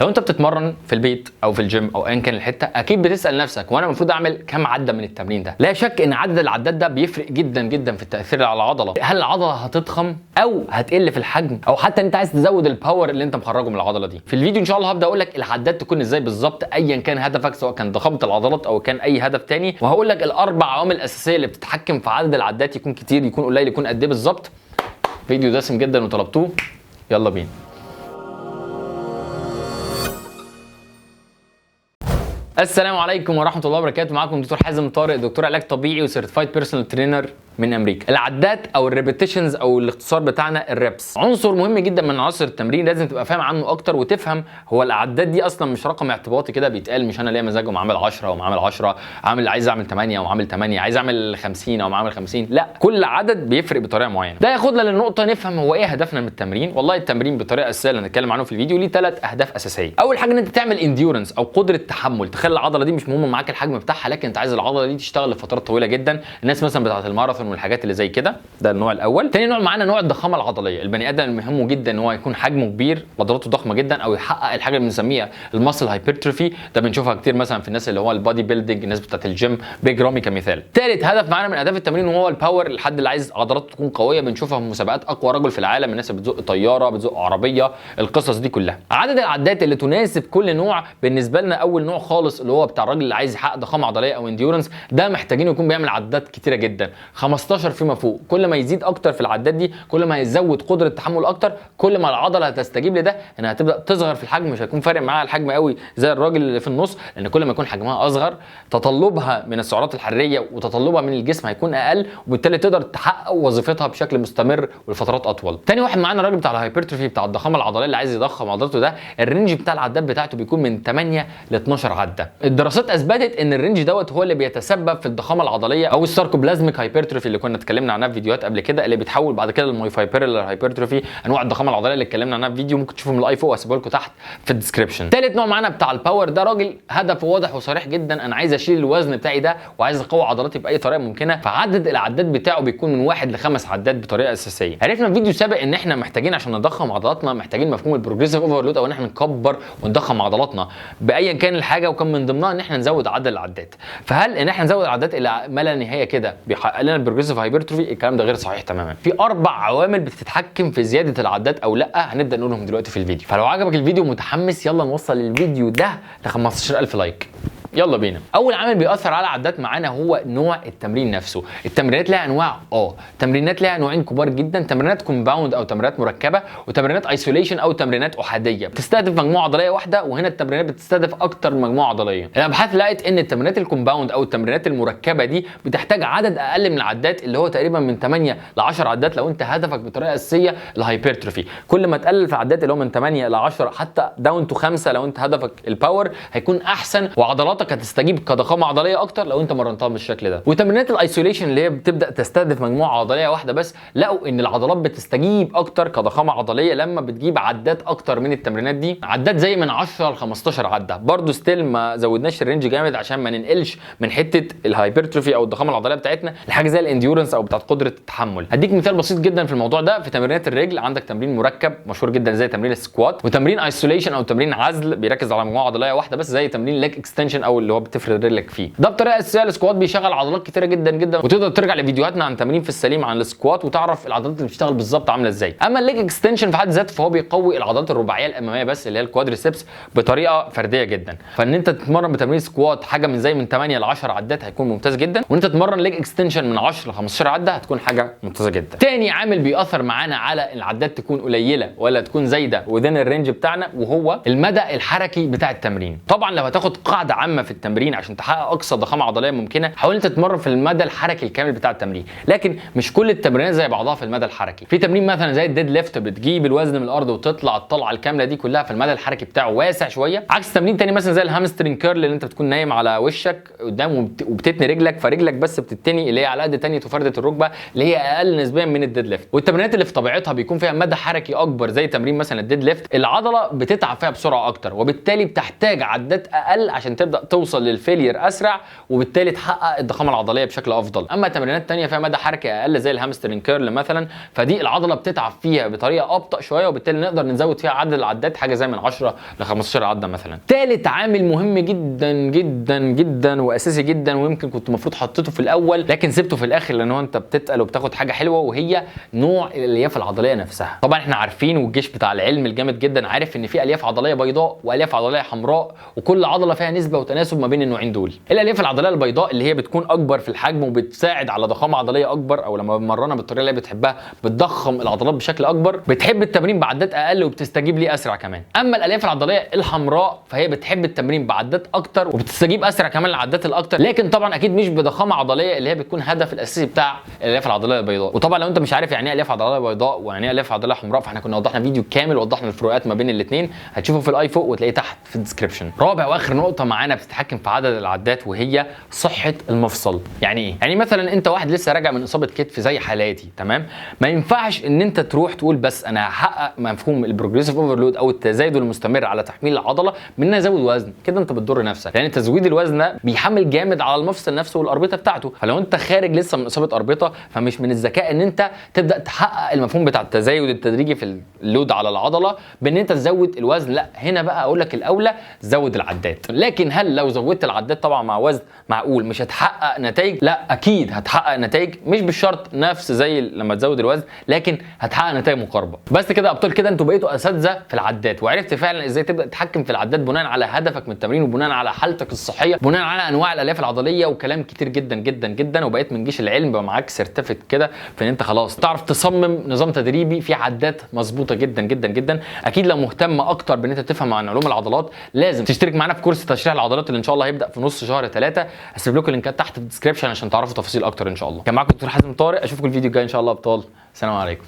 لو انت بتتمرن في البيت او في الجيم او ايا كان الحته، اكيد بتسال نفسك وانا المفروض اعمل كام عده من التمرين ده. لا شك ان عدد العدات ده بيفرق جدا جدا في التاثير على العضله. هل العضله هتضخم او هتقل في الحجم، او حتى انت عايز تزود الباور اللي انت مخرجه من العضله دي. في الفيديو ان شاء الله هبدا اقول لك العدات تكون ازاي بالظبط ايا كان هدفك، سواء كان ضخامه العضلات او كان اي هدف تاني، وهقول لك الاربع عوامل الاساسيه اللي بتتحكم في عدد العدات، يكون كتير يكون قليل يكون قد ايه بالظبط. فيديو دسم جدا وطلبتوه، يلا بينا. السلام عليكم ورحمه الله وبركاته. معاكم دكتور حازم طارق، دكتور علاج طبيعي وسيرتيفايد بيرسونال ترينر من امريكا. العدات او الريبيتيشنز او الاختصار بتاعنا الريبس، عنصر مهم جدا من عناصر التمرين، لازم تبقى فاهم عنه اكتر وتفهم هو العدات دي اصلا مش رقم اعتباطي كده بيتقال، مش انا ليا مزاج وعامل 10 وعامل 10، عامل عايز اعمل 8 وعامل 8، عايز اعمل 50 او عامل 50، لا، كل عدد بيفرق بطريقه معينه. ده ياخدنا للنقطه نفهم هو ايه هدفنا من التمرين. والله التمرين بطريقه اساسيه اللي هنتكلم عنه في الفيديو ليه 3 اهداف اساسيه. اول حاجه ان انت تعمل انديورنس او قدره تحمل، تخلي العضله دي مش مهم معاك الحجم بتاعها، لكن انت عايز العضله دي تشتغل لفترات طويله جدا. الناس مثلا بتاعه الماراثون والحاجات اللي زي كده، ده النوع الاول. تاني نوع معانا نوع الضخامه العضليه. البني ادم مهمه جدا ان هو يكون حجمه كبير، عضلاته ضخمه جدا، او يحقق الحاجه اللي بنسميها الماسل هايبرتروفي. ده بنشوفها كتير مثلا في الناس اللي هو البادي بيلدينج، الناس بتاعه الجيم، بيج رامي كمثال. ثالث هدف معانا من اهداف التمرين وهو الباور، الحد اللي عايز عضلاته تكون قويه. بنشوفها في مسابقات اقوى رجل في العالم، الناس اللي بتزق طياره، بتزق عربيه، القصص دي كلها. عدد العدات اللي تناسب كل نوع بالنسبه لنا، اول نوع خالص اللي هو بتاع الراجل اللي عايز يحقق ضخامه عضليه او انديورنس، ده محتاجين يكون بيعمل عدات كتيره جدا، 15 فيما فوق. كل ما يزيد اكتر في العدات دي، كل ما هيزود قدره تحمل اكتر، كل ما العضله هتستجيب لده انها هتبدا تصغر في الحجم. مش هيكون فارق معاها الحجم قوي زي الراجل اللي في النص، لان كل ما يكون حجمها اصغر، تطلبها من السعرات الحراريه وتطلبها من الجسم هيكون اقل، وبالتالي تقدر تحقق وظيفتها بشكل مستمر ولفترات اطول. تاني واحد معانا الراجل بتاع الهايبرتروفي، بتاع الضخامه العضليه اللي عايز يضخم عضلته، ده الرينج بتاع العدات بتاعته بيكون من 8 ل 12 عده. الدراسات اثبتت ان الرينج دوت هو اللي بيتسبب في الضخامه العضليه او الساركوبلازميك هايبرتروفي اللي كنا اتكلمنا عنها في فيديوهات قبل كده، اللي بيتحول بعد كده للمايوفايبريلر هايبرتروفي. انواع الضخامه العضليه اللي اتكلمنا عنها في فيديو ممكن تشوفه من الاي فوق واسيبه لكم تحت في الديسكربشن. ثالث نوع معانا بتاع الباور، ده راجل هدفه واضح وصريح جدا، انا عايز اشيل الوزن بتاعي ده وعايز اقوي عضلاتي باي طريقه ممكنه، فعدد العدات بتاعه بيكون من 1 ل5 عدات بطريقه اساسيه. عرفنا في فيديو سابق ان احنا محتاجين عشان نضخم عضلاتنا محتاجين مفهوم البروجريسيف اوفرلود، او ان احنا نكبر ونضخم عضلاتنا بايا كان الحاجه، وكان من ضمنها ان احنا نزود عدد العدات. فهل ان احنا نزود العدات الى ما لا نهايه كده بيحقق لنا البروجريسيف هايبرتروفي؟ الكلام ده غير صحيح تماما. في 4 عوامل بتتحكم في زياده العدات او لا، هنبدا نقولهم دلوقتي في الفيديو. فلو عجبك الفيديو متحمس، يلا نوصل الفيديو ده ل 15000 لايك، يلا بينا. اول عامل بيأثر على العدات معانا هو نوع التمرين نفسه. التمرينات لها انواع، تمرينات لها نوعين كبار جدا، تمرينات كومباوند او تمرينات مركبه، وتمرينات ايسوليشن او تمرينات احاديه بتستهدف مجموعه عضليه واحده، وهنا التمرينات بتستهدف اكتر من مجموعه عضليه. الابحاث لقت ان التمرينات الكومباوند او التمرينات المركبه دي بتحتاج عدد اقل من العدات، اللي هو تقريبا من 8 ل 10 عدات لو انت هدفك بطريقه اساسيه الهايبرتروفي. كل ما تقلل في العدات اللي هو من 8 ل 10 حتى داون تو 5 لو انت هدفك الباور هيكون احسن، وعضلاتك هتستجيب كضخامه عضليه اكتر لو انت مرنتها بالشكل ده. وتمرينات الايسوليشن اللي هي بتبدا تستهدف مجموعه عضليه واحده بس، لقوا ان العضلات بتستجيب اكتر كضخامه عضليه لما بتجيب عدات اكتر من التمرينات دي، عدات زي من 10 ل 15 عده. برده ستيل ما زودناش الرينج جامد عشان ما ننقلش من حته الهايبرتروفي او الضخامه العضليه بتاعتنا لحاجه زي الانديورنس او بتاعت قدره التحمل. هديك مثال بسيط جدا في الموضوع ده. في تمرينات الرجل عندك تمرين مركب مشهور جدا زي تمرين السكوات، وتمرين ايسوليشن او تمرين عزل بيركز على مجموعه عضليه واحده بس زي تمرين ليج اكستنشن او اللي هو بتفرد رجلك فيه. ده بطريقه اساسيه السكوات بيشغل عضلات كتيره جدا جدا، وتقدر ترجع لفيديوهاتنا عن تمرين في السليم عن السكوات وتعرف العضلات اللي بتشتغل بالظبط عامله ازاي. اما الليج اكستنشن في حد ذاته فهو بيقوي العضلات الرباعيه الاماميه بس اللي هي الكوادريسبس بطريقه فرديه جدا. فان انت تتمرن بتمرين سكوات حاجه من زي من 8 ل 10 عدات هيكون ممتاز جدا، وان انت تتمرن ليج اكستنشن من 10 ل 15 عده هتكون حاجه ممتازه جدا. تاني عامل بيأثر معانا على العدات تكون قليله ولا تكون زايده وذين الرينج بتاعنا، وهو المدى الحركي بتاع التمرين. طبعا لو هتاخد قاعده عامه في التمرين عشان تحقق اقصى ضخامه عضليه ممكنه، حاول انت تتمرن في المدى الحركي الكامل بتاع التمرين، لكن مش كل التمرينات زي بعضها في المدى الحركي. في تمرين مثلا زي الديد ليفت بتجيب الوزن من الارض وتطلع الطلعه الكامله دي كلها، في المدى الحركي بتاعه واسع شويه، عكس تمرين تاني مثلا زي الهامسترنج كيرل اللي انت بتكون نايم على وشك قدام وبتتني رجلك، فرجلك بس بتتني اللي هي على قد تانية فردة الركبه اللي هي اقل نسبيا من الديد ليفت. والتمرينات اللي في طبيعتها بيكون فيها مدى حركي اكبر زي تمرين مثلا الديد ليفت، العضله بتتعب فيها بسرعه اكتر، وبالتالي بتحتاج عدات اقل عشان تبدا توصل للفيلير اسرع، وبالتالي تحقق الضخامه العضليه بشكل افضل. اما تمرينات تانية فيها مدى حركه اقل زي الهامسترنج كيرل مثلا، فدي العضله بتتعب فيها بطريقه ابطا شويه، وبالتالي نقدر نزود فيها عدد العدات حاجه زي من 10 ل 15 عده مثلا. ثالث عامل مهم جدا جدا جدا واساسي جدا، ويمكن كنت المفروض حطيته في الاول لكن سبته في الاخر لان هو انت بتتقل وبتاخد حاجه حلوه، وهي نوع الالياف العضليه نفسها. طبعا احنا عارفين والجيش بتاع العلم الجامد جدا عارف ان في الياف عضليه بيضاء والياف عضليه حمراء، وكل عضله فيها نسبه وتناسب ما بين النوعين دول. الالياف العضليه البيضاء اللي هي بتكون اكبر في الحجم وبتساعد على ضخامه عضليه اكبر، او لما بنمرنها بالطريقه اللي هي بتحبها بتضخم العضلات بشكل اكبر، بتحب التمرين بعدات اقل وبتستجيب ليه اسرع كمان. اما الالياف العضليه الحمراء فهي بتحب التمرين بعدات اكتر وبتستجيب اسرع كمان للعدات الاكتر، لكن طبعا اكيد مش بضخامه عضليه اللي هي بتكون هدف الاساسي بتاع الالياف العضليه البيضاء. وطبعا لو انت مش عارف يعني ايه الياف عضليه بيضاء ويعني ايه الياف عضليه حمراء، فاحنا كنا وضحنا فيديو كامل وضحنا الفروقات ما بين الاثنين، هتشوفه في الاي فوق وتلاقيه تحت في الديسكربشن. رابع واخر نقطه معانا بتتحكم في عدد العدات وهي صحه المفصل. يعني ايه؟ يعني مثلا انت واحد لسه راجع من اصابه كتف زي حالاتي، تمام؟ ما ينفعش ان انت تروح تقول بس انا هحقق مفهوم البروجريسيف اوفرلود او التزايد المستمر على تحميل العضله من ان ازود وزن، كده انت بتضر نفسك، لان تزويد الوزن ده بيحمل جامد على المفصل نفسه والاربطه بتاعته. فلو انت خارج لسه من اصابه اربطه فمش من الذكاء ان انت تبدا تحقق المفهوم بتاع التزايد التدريجي في اللود على العضله بان انت تزود الوزن. لا، هنا بقى اقول لك الاولى زود العدات. لكن هل لو زودت العدات طبعا مع وزن معقول مش هتحقق نتائج؟ لا، اكيد هتحقق نتائج، مش بالشرط نفس زي لما تزود الوزن، لكن هتحقق نتائج مقاربه. بس كده يا ابطال، كده انتوا بقيتوا اساتذه في العدات، وعرفت فعلا ازاي تبدا تتحكم في العدات بناء على هدفك من التمرين وبناء على حالتك الصحيه، بناء على انواع الالياف العضليه وكلام كتير جدا جدا جدا. وبقيت من جيش العلم بقى معاك سيرتيفيكت كده في ان انت خلاص تعرف تصمم نظام تدريبي فيه عدات مظبوطه جدا جدا جدا. اكيد لو مهتم اكتر بان انت تفهم عن علوم العضلات لازم تشترك معانا في كورس تشريح العضلات اللي ان شاء الله هيبدا في نص شهر 3. هسيب لكم اللينكات تحت في الديسكربشن عشان تعرفوا تفاصيل اكتر ان شاء الله. كان معاكم دكتور حازم طارق، اشوفكم الفيديو الجاي ان شاء الله يا ابطال. السلام عليكم.